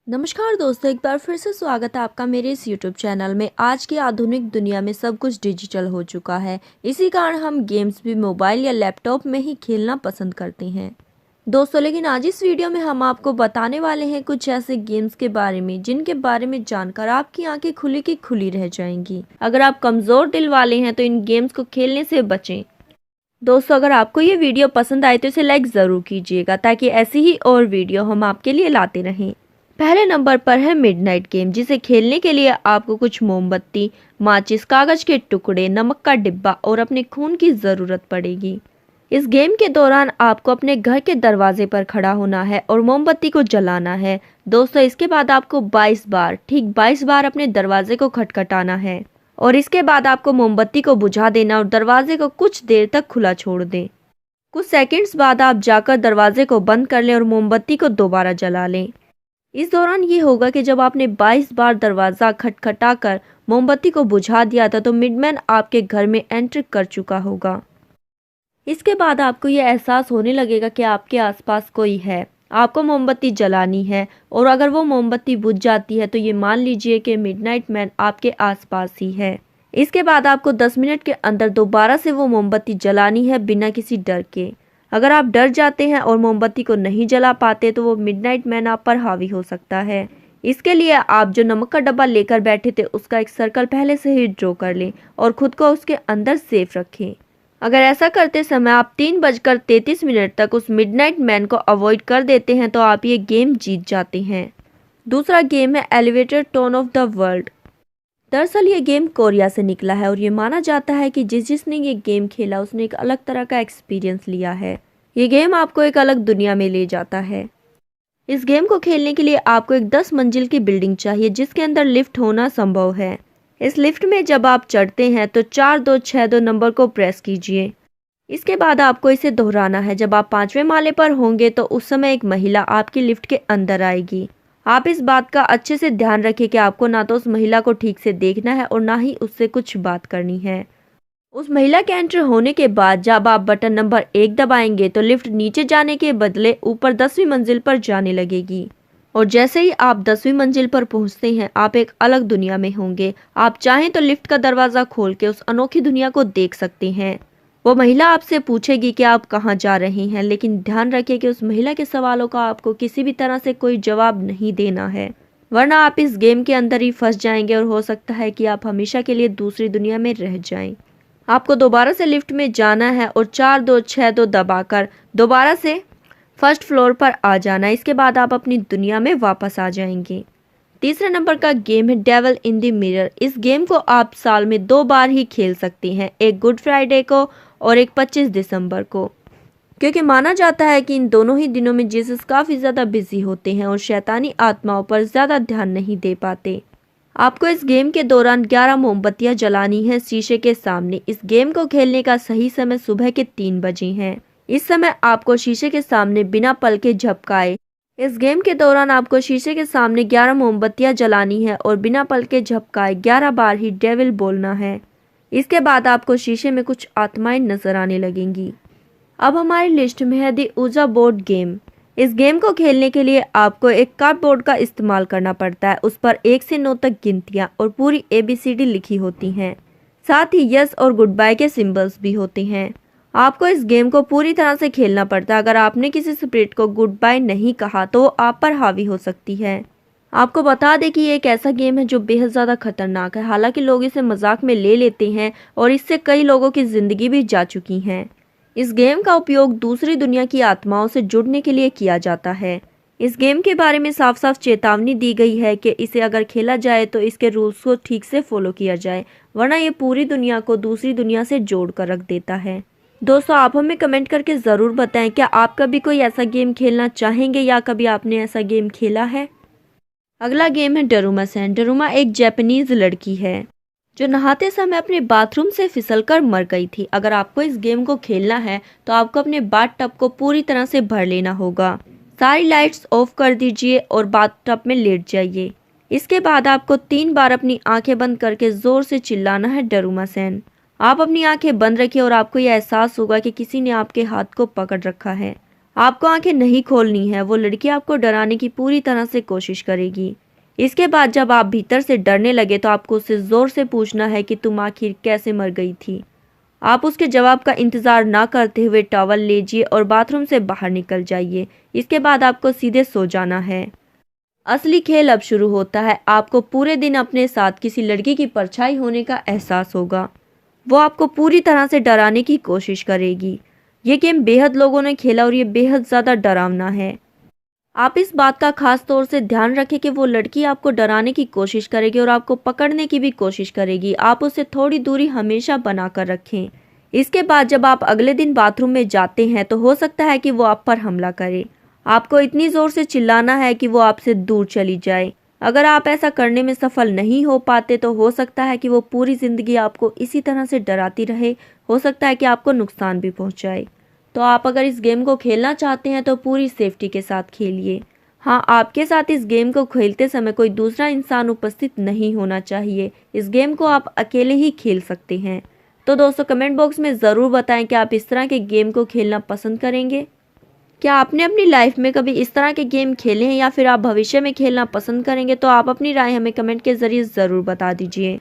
नमस्कार दोस्तों, एक बार फिर से स्वागत है आपका मेरे इस यूट्यूब चैनल में। आज की आधुनिक दुनिया में सब कुछ डिजिटल हो चुका है। इसी कारण हम गेम्स भी मोबाइल या लैपटॉप में ही खेलना पसंद करते हैं दोस्तों। लेकिन आज इस वीडियो में हम आपको बताने वाले हैं कुछ ऐसे गेम्स के बारे में जिनके बारे में जानकर आपकी आंखें खुली की खुली रह जाएंगी। अगर आप कमज़ोर दिल वाले हैं तो इन गेम्स को खेलने से बचें। दोस्तों, अगर आपको ये वीडियो पसंद आए तो इसे लाइक ज़रूर कीजिएगा ताकि ऐसी ही और वीडियो हम आपके लिए लाते रहें। पहले नंबर पर है मिडनाइट गेम, जिसे खेलने के लिए आपको कुछ मोमबत्ती, माचिस, कागज के टुकड़े, नमक का डिब्बा और अपने खून की ज़रूरत पड़ेगी। इस गेम के दौरान आपको अपने घर के दरवाजे पर खड़ा होना है और मोमबत्ती को जलाना है। दोस्तों, इसके बाद आपको 22 बार अपने दरवाजे को खटखटाना है और इसके बाद आपको मोमबत्ती को बुझा देना और दरवाजे को कुछ देर तक खुला छोड़ दें। कुछ सेकंड्स बाद आप जाकर दरवाजे को बंद कर लें और मोमबत्ती को दोबारा जला लें। इस दौरान ये होगा कि जब आपने 22 बार दरवाज़ा खटखटाकर मोमबत्ती को बुझा दिया था तो मिडमैन आपके घर में एंटर कर चुका होगा। इसके बाद आपको ये एहसास होने लगेगा कि आपके आसपास कोई है। आपको मोमबत्ती जलानी है और अगर वो मोमबत्ती बुझ जाती है तो ये मान लीजिए कि मिडनाइट मैन आपके आसपास ही है। इसके बाद आपको 10 मिनट के अंदर दोबारा से वो मोमबत्ती जलानी है बिना किसी डर के। अगर आप डर जाते हैं और मोमबत्ती को नहीं जला पाते तो वो मिडनाइट मैन आप पर हावी हो सकता है। इसके लिए आप जो नमक का डब्बा लेकर बैठे थे उसका एक सर्कल पहले से ही ड्रॉ कर लें और खुद को उसके अंदर सेफ रखें। अगर ऐसा करते समय आप 3:33 तक उस मिडनाइट मैन को अवॉइड कर देते हैं तो आप ये गेम जीत जाते हैं। दूसरा गेम है elevator tone of the world. दरअसल ये गेम कोरिया से निकला है और ये माना जाता है कि जिसने ये गेम खेला उसने एक अलग तरह का एक्सपीरियंस लिया है। ये गेम आपको एक अलग दुनिया में ले जाता है। इस गेम को खेलने के लिए आपको एक 10 मंजिल की बिल्डिंग चाहिए जिसके अंदर लिफ्ट होना संभव है। इस लिफ्ट में जब आप चढ़ते हैं तो 4262 नंबर को प्रेस कीजिए। इसके बाद आपको इसे दोहराना है। जब आप 5वें माले पर होंगे तो उस समय एक महिला आपकी लिफ्ट के अंदर आएगी। आप इस बात का अच्छे से ध्यान रखें कि आपको ना तो उस महिला को ठीक से देखना है और ना ही उससे कुछ बात करनी है। उस महिला के एंटर होने के बाद जब आप बटन नंबर 1 दबाएंगे तो लिफ्ट नीचे जाने के बदले ऊपर 10वीं मंजिल पर जाने लगेगी और जैसे ही आप 10वीं मंजिल पर पहुंचते हैं आप एक अलग दुनिया में होंगे। आप चाहें तो लिफ्ट का दरवाज़ा खोल के उस अनोखी दुनिया को देख सकते हैं। वो महिला आपसे पूछेगी कि आप कहाँ जा रहे हैं, लेकिन ध्यान रखिए कि उस महिला के सवालों का आपको किसी भी तरह से कोई जवाब नहीं देना है, वरना आप इस गेम के अंदर ही फंस जाएंगे और हो सकता है कि आप हमेशा के लिए दूसरी दुनिया में रह जाएं। आपको दोबारा से लिफ्ट में जाना है और 4262 दबाकर दोबारा से फर्स्ट फ्लोर पर आ जाना। इसके बाद आप अपनी दुनिया में वापस आ जाएंगे। तीसरे नंबर का गेम है डेविल इन द मिरर। इस गेम को आप साल में 2 बार ही खेल सकते हैं, एक गुड फ्राइडे को और एक 25 दिसंबर को, क्योंकि माना जाता है कि इन दोनों ही दिनों में जीसस काफ़ी ज़्यादा बिजी होते हैं और शैतानी आत्माओं पर ज़्यादा ध्यान नहीं दे पाते। आपको इस गेम के दौरान 11 मोमबत्तियां जलानी है शीशे के सामने। इस गेम को खेलने का सही समय सुबह के 3 बजे है। इस समय आपको शीशे के सामने बिना पल के झपकाए इस गेम के दौरान आपको शीशे के सामने 11 मोमबत्तियां जलानी है और बिना पल के झपकाए 11 बार ही डेविल बोलना है। इसके बाद आपको शीशे में कुछ आत्माएं नजर आने लगेंगी। अब हमारी लिस्ट में है दी ऊजा बोर्ड गेम। इस गेम को खेलने के लिए आपको एक कार्डबोर्ड का इस्तेमाल करना पड़ता है। उस पर 1 से 9 तक गिनतियां और पूरी ABCD लिखी होती हैं। साथ ही यस और गुड बाय के सिंबल्स भी होते हैं। आपको इस गेम को पूरी तरह से खेलना पड़ता है। अगर आपने किसी स्पिरिट को गुड बाय नहीं कहा तो वो आप पर हावी हो सकती है। आपको बता दें कि ये एक ऐसा गेम है जो बेहद ज़्यादा खतरनाक है। हालांकि लोग इसे मजाक में ले लेते हैं और इससे कई लोगों की ज़िंदगी भी जा चुकी हैं। इस गेम का उपयोग दूसरी दुनिया की आत्माओं से जुड़ने के लिए किया जाता है। इस गेम के बारे में साफ साफ चेतावनी दी गई है कि इसे अगर खेला जाए तो इसके रूल्स को ठीक से फॉलो किया जाए, वरना ये पूरी दुनिया को दूसरी दुनिया से जोड़ कर रख देता है। दोस्तों, आप हमें कमेंट करके ज़रूर बताएं क्या आप कभी कोई ऐसा गेम खेलना चाहेंगे या कभी आपने ऐसा गेम खेला है। अगला गेम है डरुमा सैन। डरुमा एक जापानीज लड़की है जो नहाते समय अपने बाथरूम से फिसलकर मर गई थी। अगर आपको इस गेम को खेलना है तो आपको अपने बाथ टब को पूरी तरह से भर लेना होगा। सारी लाइट्स ऑफ कर दीजिए और बाथ टब में लेट जाइए। इसके बाद आपको 3 बार अपनी आंखें बंद करके जोर से चिल्लाना है डरुमा सैन। आप अपनी आंखें बंद रखिए और आपको यह एहसास होगा कि किसी ने आपके हाथ को पकड़ रखा है। आपको आंखें नहीं खोलनी है, वो लड़की आपको डराने की पूरी तरह से कोशिश करेगी। इसके बाद जब आप भीतर से डरने लगे तो आपको उससे ज़ोर से पूछना है कि तुम आखिर कैसे मर गई थी। आप उसके जवाब का इंतज़ार ना करते हुए टॉवल लीजिए और बाथरूम से बाहर निकल जाइए। इसके बाद आपको सीधे सो जाना है। असली खेल अब शुरू होता है। आपको पूरे दिन अपने साथ किसी लड़की की परछाई होने का एहसास होगा। वो आपको पूरी तरह से डराने की कोशिश करेगी। ये गेम बेहद लोगों ने खेला और ये बेहद ज़्यादा डरावना है। आप इस बात का खास तौर से ध्यान रखें कि वो लड़की आपको डराने की कोशिश करेगी और आपको पकड़ने की भी कोशिश करेगी। आप उससे थोड़ी दूरी हमेशा बनाकर रखें। इसके बाद जब आप अगले दिन बाथरूम में जाते हैं तो हो सकता है कि वो आप पर हमला करे। आपको इतनी ज़ोर से चिल्लाना है कि वो आपसे दूर चली जाए। अगर आप ऐसा करने में सफल नहीं हो पाते तो हो सकता है कि वो पूरी ज़िंदगी आपको इसी तरह से डराती रहे। हो सकता है कि आपको नुकसान भी पहुंचाए। तो आप अगर इस गेम को खेलना चाहते हैं तो पूरी सेफ्टी के साथ खेलिए। हाँ, आपके साथ इस गेम को खेलते समय कोई दूसरा इंसान उपस्थित नहीं होना चाहिए। इस गेम को आप अकेले ही खेल सकते हैं। तो दोस्तों, कमेंट बॉक्स में ज़रूर बताएं कि आप इस तरह के गेम को खेलना पसंद करेंगे। क्या आपने अपनी लाइफ में कभी इस तरह के गेम खेले हैं या फिर आप भविष्य में खेलना पसंद करेंगे? तो आप अपनी राय हमें कमेंट के ज़रिए ज़रूर बता दीजिए।